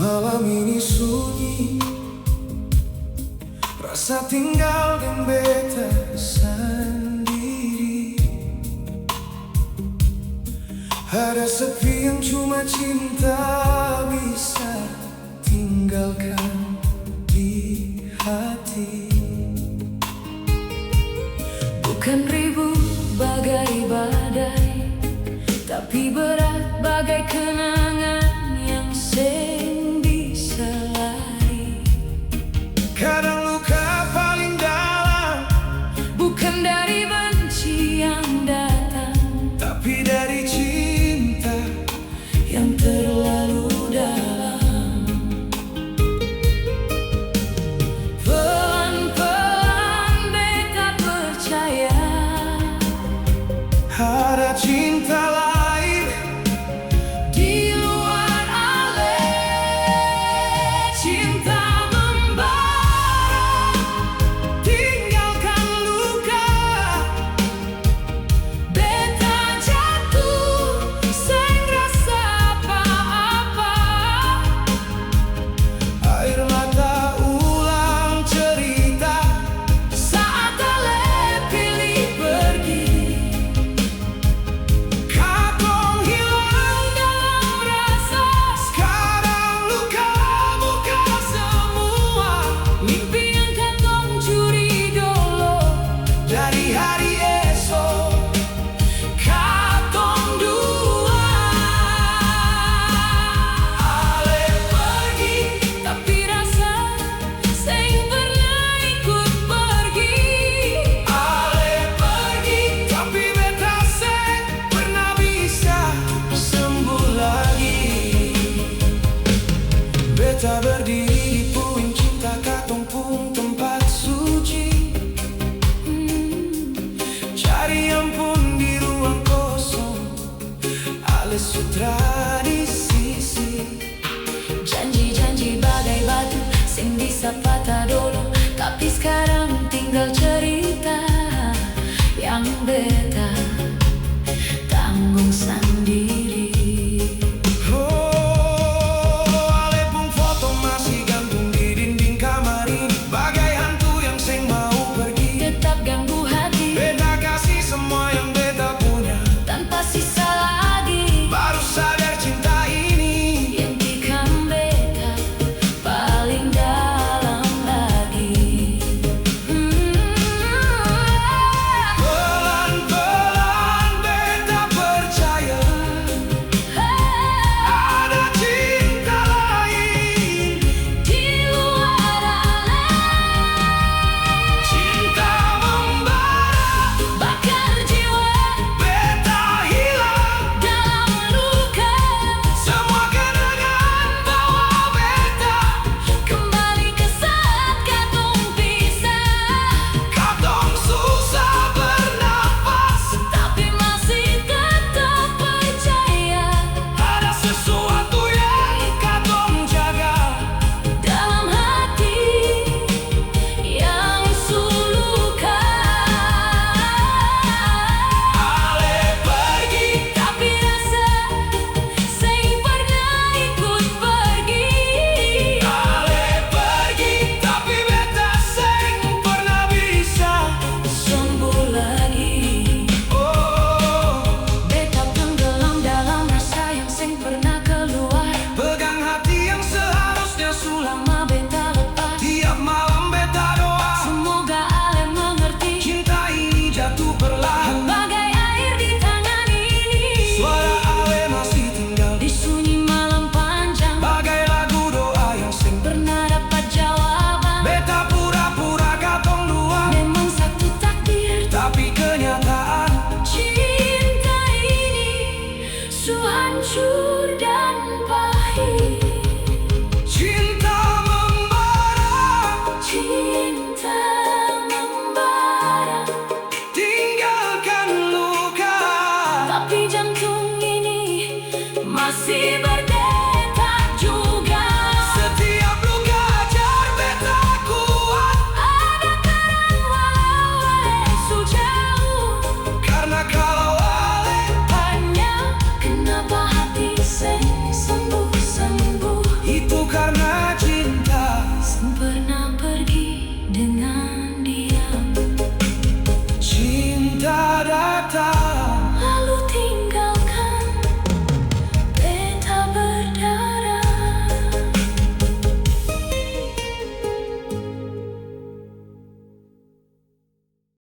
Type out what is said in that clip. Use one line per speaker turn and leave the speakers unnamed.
Malam ini sunyi, rasa tinggal dan beta sendiri. Ada sepi yang cuma cinta bisa tinggalkan di hati.
Bukan ribu bagai badai, tapi berat bagai kenangan yang bisa lari.
Kadang luka paling dalam
bukan dari benci yang datang,
tapi dari cinta
yang terlalu dalam. Pelan-pelan beta percaya
ada cinta lain
di luar ale. Cinta membara, tinggalkan luka. Beta jatuh, seng rasa apa-apa.
air mata ulang cerita
Saat ale pilih pergi,
katong hilang
dalam rasa.
sekarang luka buka semua
Mimpi yang katong curi dulu
dari hari esok
katong dua.
ale pergi
Tapi rasa seng pernah ikut pergi.
ale pergi tapi beta seng pernah bisa sembuh lagi. Beta berdiri di puing cinta katong pun tempat suci. Cari ampun di ruang kosong, ale sutra di sisi.
Janji-janji bagai batu sing bisa patah dulu, tapi sekarang tinggal cerita yang beta tanggung sendiri.
Oh, ale pun foto
masih berjuang.